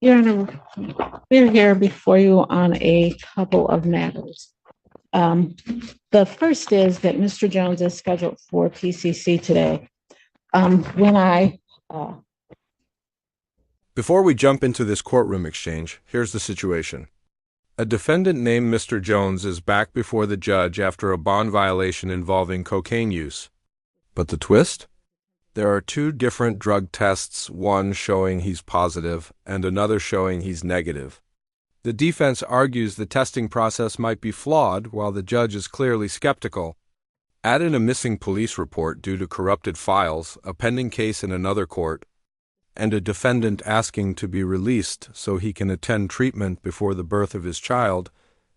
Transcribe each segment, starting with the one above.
Your Honor, we're here before you on a couple of matters. The first is that Mr. Jones is scheduled for PCC today. When I Before we jump into this courtroom exchange, here's the situation. A defendant named Mr. Jones is back before the judge after a bond violation involving cocaine use. But the twist? There are two different drug tests, one showing he's positive and another showing he's negative. The defense argues the testing process might be flawed, while the judge is clearly skeptical. Add in a missing police report due to corrupted files, a pending case in another court, and a defendant asking to be released so he can attend treatment before the birth of his child,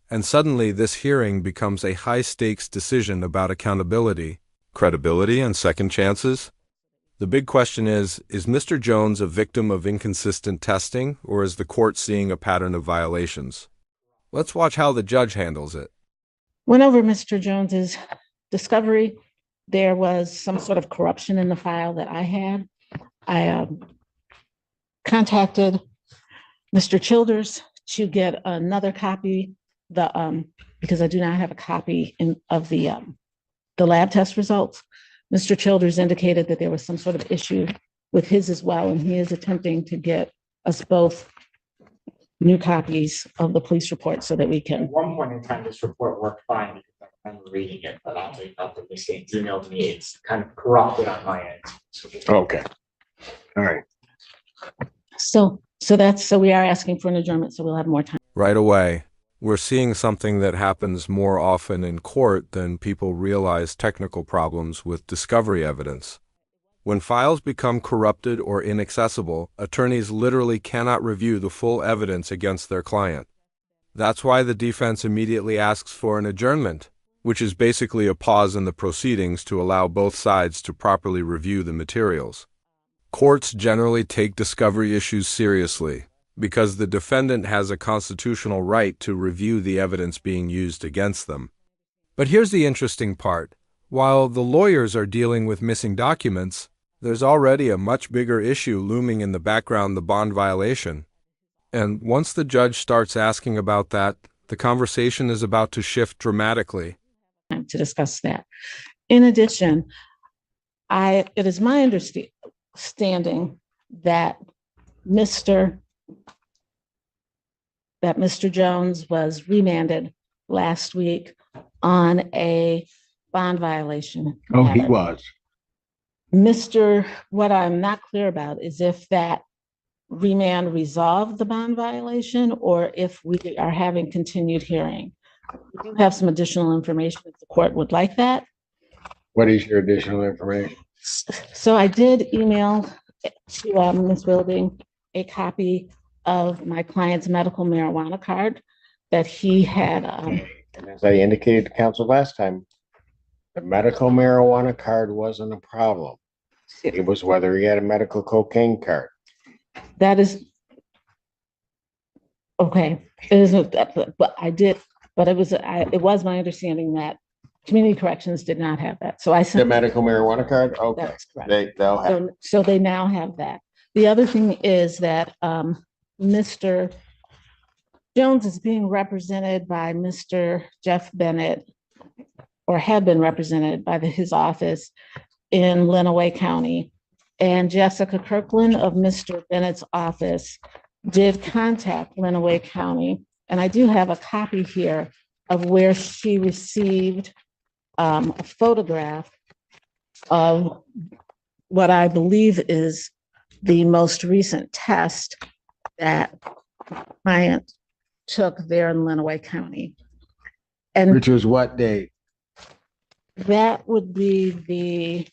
and suddenly this hearing becomes a high-stakes decision about accountability, credibility, and second chances. The big question is Mr. Jones a victim of inconsistent testing, or is the court seeing a pattern of violations? Let's watch how the judge handles it. went over Mr. Jones's discovery, there was some sort of corruption in the file that I had. I contacted Mr. Childers to get another copy, because I do not have a copy of the lab test results. Mr. Childers indicated that there was some sort of issue with his as well, and he is attempting to get us both new copies of the police report so that we can. At one point in time, this report worked fine because I remember reading it, but oddly enough, when this gets emailed to me, it's kind of corrupted on my end. Okay. All right. So we are asking for an adjournment, so we'll have more time. Right away, we're seeing something that happens more often in court than people realize: technical problems with discovery evidence. When files become corrupted or inaccessible, attorneys literally cannot review the full evidence against their client. That's why the defense immediately asks for an adjournment, which is basically a pause in the proceedings to allow both sides to properly review the materials. Courts generally take discovery issues seriously because the defendant has a constitutional right to review the evidence being used against them. But here's the interesting part. While the lawyers are dealing with missing documents, there's already a much bigger issue looming in the background: the bond violation. And once the judge starts asking about that, the conversation is about to shift dramatically. To discuss that. In addition, it is my understanding that Mr. Jones was remanded last week on a bond violation. Oh, he was. What I'm not clear about is if that remand resolved the bond violation or if we are having continued hearing. We do have some additional information if the court would like that. What is your additional information? So I did email to Ms. Wilding a copy of my client's medical marijuana card that he had. And as I indicated to counsel last time, the medical marijuana card wasn't a problem. It was whether he had a medical cocaine card. That is okay. It isn't, but I did. But it was my understanding that community corrections did not have that. So I sent the medical marijuana card. Okay, that's correct. They'll have. So they now have that. The other thing is that Mr. Jones is being represented by Mr. Jeff Bennett, or had been represented by his office in Lenawee County. And Jessica Kirkland of Mr. Bennett's office did contact Lenawee County. And I do have a copy here of where she received a photograph of what I believe is the most recent test that client took there in Lenawee County. And Which was what date? that would be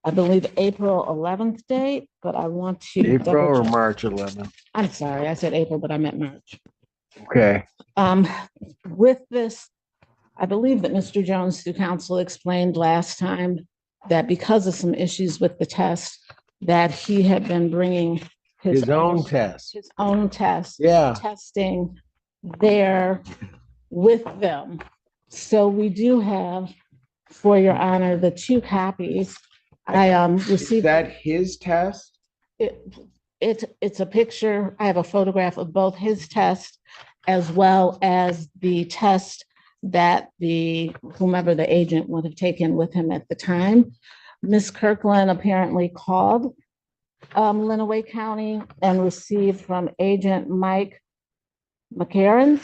I believe, April 11th date, but I want to. April or March 11th? I'm sorry, I said April, but I meant March. Okay. With this, I believe that Mr. Jones, through counsel, explained last time that because of some issues with the test, that he had been bringing His own test. his own test, Yeah. testing there with them. So we do have, for your honor, the two copies. I Is received that his test? it. it's a picture. I have a photograph of both his test as well as the test that whomever the agent would have taken with him at the time. Miss Kirkland apparently called Lenawee County and received from Agent Mike McCarron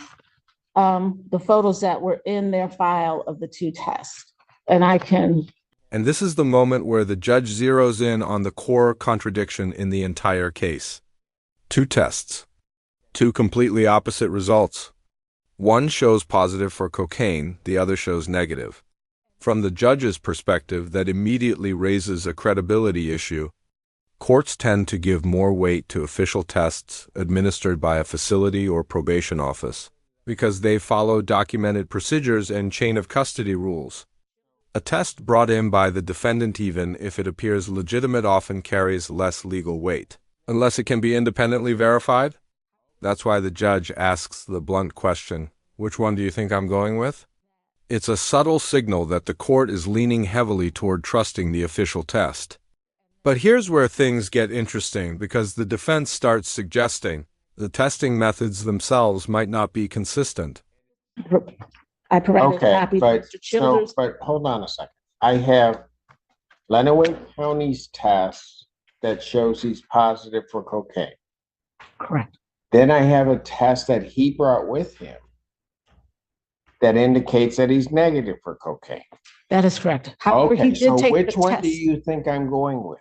the photos that were in their file of the two tests. And I can. And this is the moment where the judge zeroes in on the core contradiction in the entire case. Two tests, two completely opposite results. One shows positive for cocaine, the other shows negative. From the judge's perspective, that immediately raises a credibility issue. Courts tend to give more weight to official tests administered by a facility or probation office because they follow documented procedures and chain of custody rules. A test brought in by the defendant, even if it appears legitimate, often carries less legal weight, unless it can be independently verified. That's why the judge asks the blunt question, which one do you think I'm going with? It's a subtle signal that the court is leaning heavily toward trusting the official test. But here's where things get interesting, because the defense starts suggesting the testing methods themselves might not be consistent. I provided Okay, copies to but, Mr. Childers. but hold on a second. I have Lenawee County's test that shows he's positive for cocaine. Correct. Then I have a test that he brought with him that indicates that he's negative for cocaine. That is correct. However, he Okay, did so take which the one test. do you think I'm going with?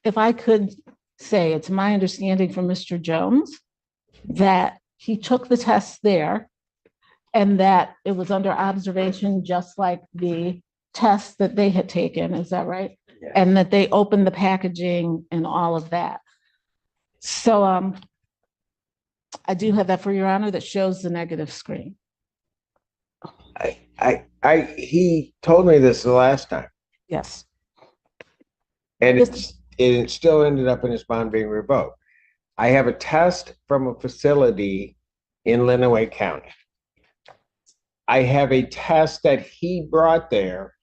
If I could say, it's my understanding from Mr. Jones that he took the test there and that it was under observation, just like the test that they had taken. Is that right? Yeah. And that they opened the packaging and all of that. So I do have that, for your honor, that shows the negative screen. He told me this the last time, Yes. and it still ended up in his bond being revoked. I have a test from a facility in Lenawee County. I have a test that he brought there.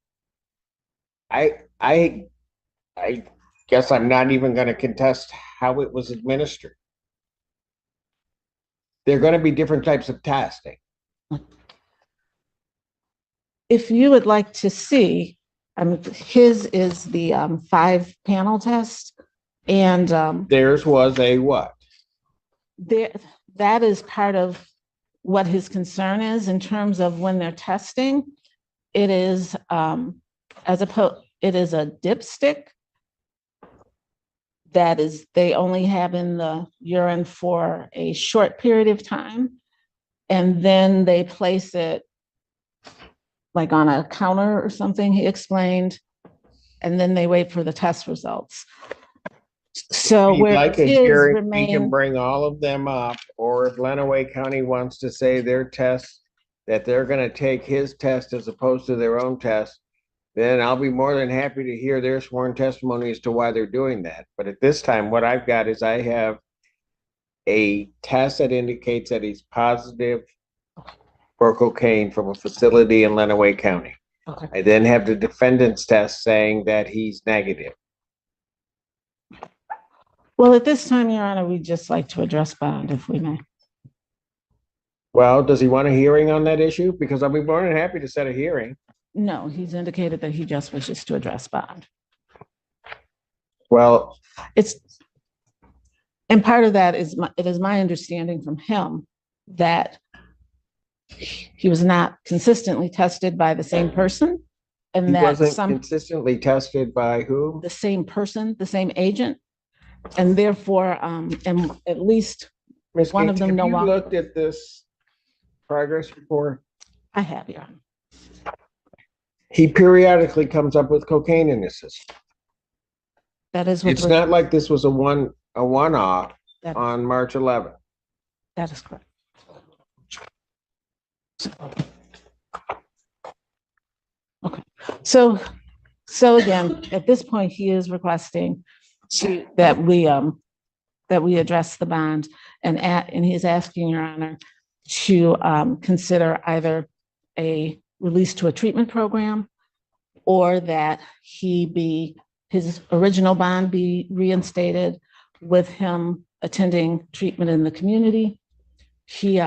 I guess I'm not even going to contest how it was administered. There are going to be different types of testing. If you would like to see, his is the 5-panel test, and Theirs was a what? that is part of what his concern is in terms of when they're testing. It is it is a dipstick that is they only have in the urine for a short period of time, and then they place it like on a counter or something, he explained, and then they wait for the test results. So We'd where like a his hearing, we can remain, bring all of them up, or if Lenawee County wants to say their test, that they're gonna take his test as opposed to their own test, then I'll be more than happy to hear their sworn testimony as to why they're doing that. But at this time, what I've got is I have a test that indicates that he's positive for cocaine from a facility in Lenawee County. okay. I then have the defendant's test saying that he's negative. Well, at this time, Your Honor, we'd just like to address bond, if we may. Well, does he want a hearing on that issue? Because I'll be more than happy to set a hearing. No, he's indicated that he just wishes to address bond. Well, And part of that is, it is my understanding from him that he was not consistently tested by the same person, he and that wasn't some, consistently tested by who? the same person, the same agent, and therefore, and at least Ms. one of Gates, them have no you longer. looked at this progress report? I have, Your Honor. He periodically comes up with cocaine in his system. That is what It's not like this was a one-off that, on March 11th. that is correct. Okay, so again, at this point, he is requesting that we address the bond, and he's asking, Your Honor, to consider either a release to a treatment program, or that his original bond be reinstated, with him attending treatment in the community. He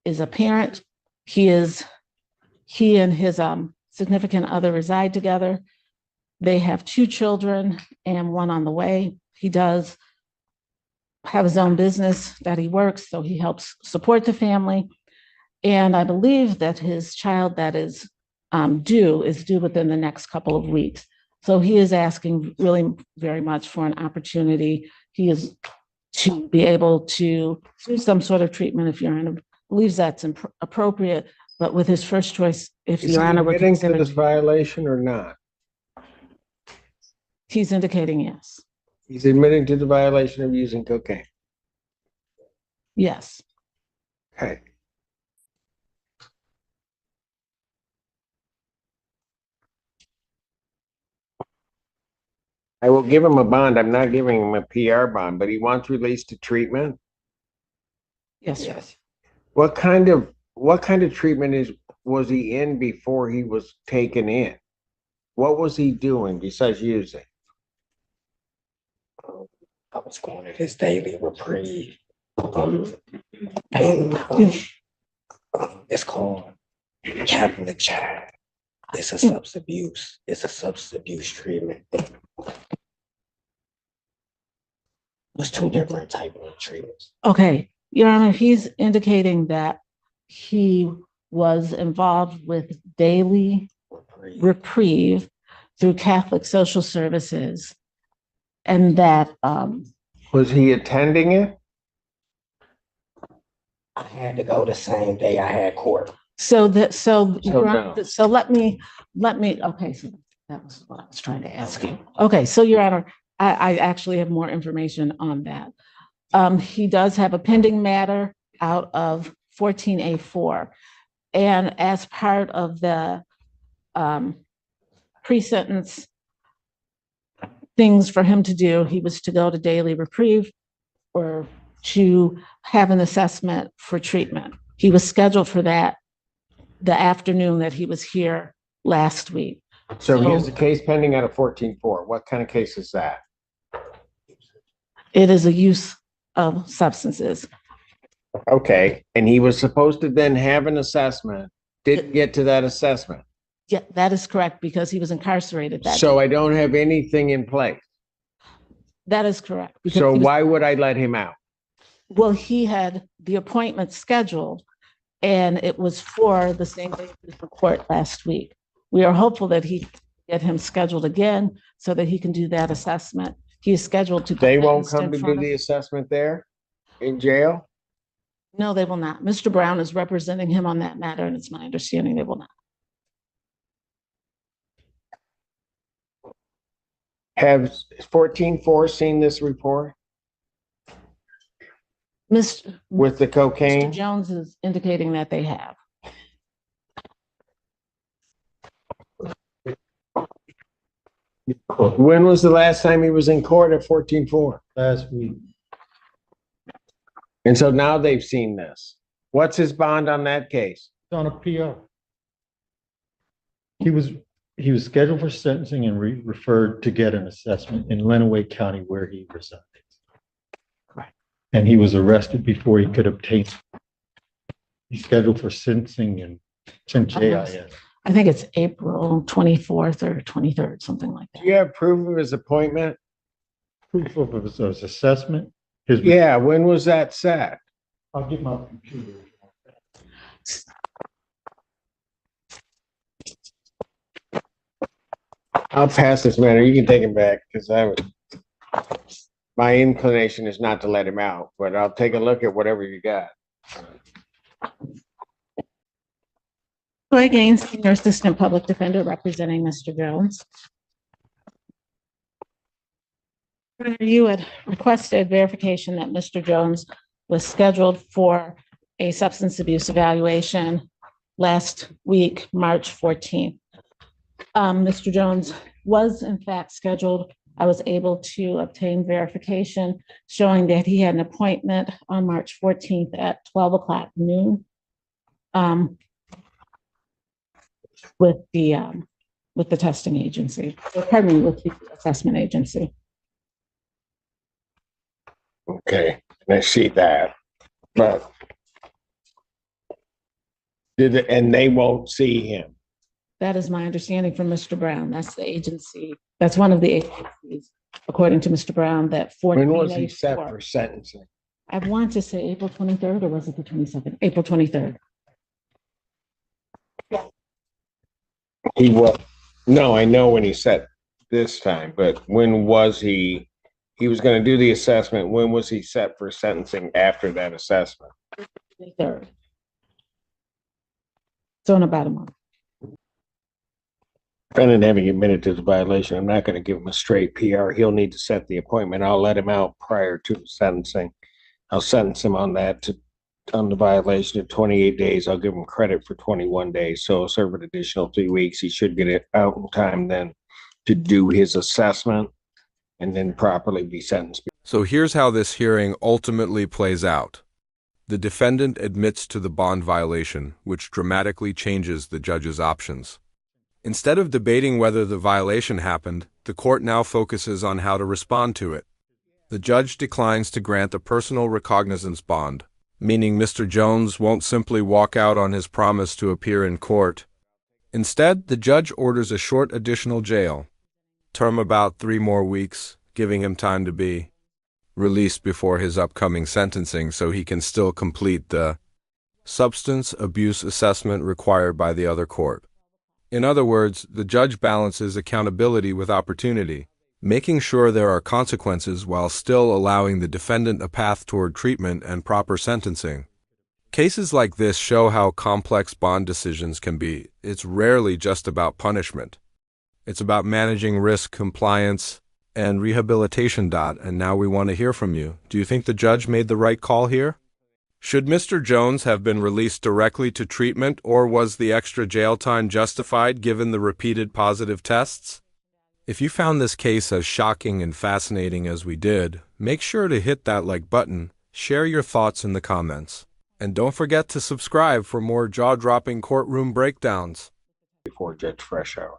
is a parent. He and his significant other reside together. They have 2 children and 1 on the way. He does have his own business that he works, so he helps support the family. And I believe that his child that is due within the next couple of weeks. So he is asking really very much for an opportunity. He is to be able to do some sort of treatment if Your Honor believes that's appropriate, but with his first choice, if Is Your he Honor would admitting to consider, this violation or not? he's indicating yes. He's admitting to the violation of using cocaine. Yes. Okay. I will give him a bond. I'm not giving him a PR bond, but he wants released to treatment. Yes, sir. What kind of treatment was he in before he was taken in? What was he doing besides using? I was going to his daily reprieve. It's called Catholic Child. It's a substance abuse. It's a substance abuse treatment. There's 2 different types of treatments. Okay, Your Honor, he's indicating that he was involved with daily reprieve through Catholic Social Services, and that Was he attending it? I had to go the same day I had court. Your Honor, so let me okay, so that was what I was trying to ask you. Okay, so Your Honor, I actually have more information on that. He does have a pending matter out of 14A4, and as part of the pre-sentence things for him to do, he was to go to daily reprieve or to have an assessment for treatment. He was scheduled for that the afternoon that he was here last week. So he has a case pending out of 14-4. What kind of case is that? It is a use of substances. Okay, and he was supposed to then have an assessment, didn't get to that assessment. Yeah, that is correct, because he was incarcerated that So day. I don't have anything in place. That is correct. because So he was- why would I let him out? Well, he had the appointment scheduled, and it was for the same day as the court last week. We are hopeful that he get him scheduled again so that he can do that assessment. He is scheduled to. They won't come to do the assessment there in jail? No, they will not. Mr. Brown is representing him on that matter, and it's my understanding they will not. Have 14-4 seen this report Mr. with the Mr. cocaine? Jones is indicating that they have. When was the last time he was in court at 14-4? Last week. And so now they've seen this. What's his bond on that case? It's on a PR. He was scheduled for sentencing and referred to get an assessment in Lenawee County where he resides. Correct. And he was arrested before he could obtain. He's scheduled for sentencing in JIS. I think it's April 24th or 23rd, something like that. Do you have proof of his appointment? Proof of his assessment. Yeah, when was that set? I'll get my computer. I'll pass this matter. You can take him back because my inclination is not to let him out, but I'll take a look at whatever you got. Troy Gaines, Senior Assistant Public Defender representing Mr. Jones. You had requested verification that Mr. Jones was scheduled for a substance abuse evaluation last week, March 14th. Mr. Jones was in fact scheduled. I was able to obtain verification showing that he had an appointment on March 14th at 12 o'clock noon. With the testing agency, or pardon me, with the assessment agency. Okay, and I see that, but and they won't see him. That is my understanding from Mr. Brown. That's the agency. That's one of the agencies, according to Mr. Brown, that When was he 14A4. set for sentencing? I want to say April 23rd, or was it the 22nd? April 23rd. He was, no, I know when he set this time, but when was he was gonna do the assessment, when was he set for sentencing after that assessment? 23rd. So in about a month. Defendant having admitted to the violation, I'm not gonna give him a straight PR. He'll need to set the appointment. I'll let him out prior to sentencing. I'll sentence him on that on the violation of 28 days. I'll give him credit for 21 days. So I'll serve an additional 3 weeks. He should get it out in time then to do his assessment and then properly be sentenced. So here's how this hearing ultimately plays out. The defendant admits to the bond violation, which dramatically changes the judge's options. Instead of debating whether the violation happened, the court now focuses on how to respond to it. The judge declines to grant a personal recognizance bond, meaning Mr. Jones won't simply walk out on his promise to appear in court. Instead, the judge orders a short additional jail term, about 3 more weeks, giving him time to be released before his upcoming sentencing so he can still complete the substance abuse assessment required by the other court. In other words, the judge balances accountability with opportunity, making sure there are consequences while still allowing the defendant a path toward treatment and proper sentencing. Cases like this show how complex bond decisions can be. It's rarely just about punishment. It's about managing risk, compliance, and rehabilitation. And now we want to hear from you. Do you think the judge made the right call here? Should Mr. Jones have been released directly to treatment, or was the extra jail time justified given the repeated positive tests? If you found this case as shocking and fascinating as we did, make sure to hit that like button, share your thoughts in the comments, and don't forget to subscribe for more jaw-dropping courtroom breakdowns. Before Judge Freshour.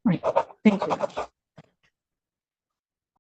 Right. Thank you.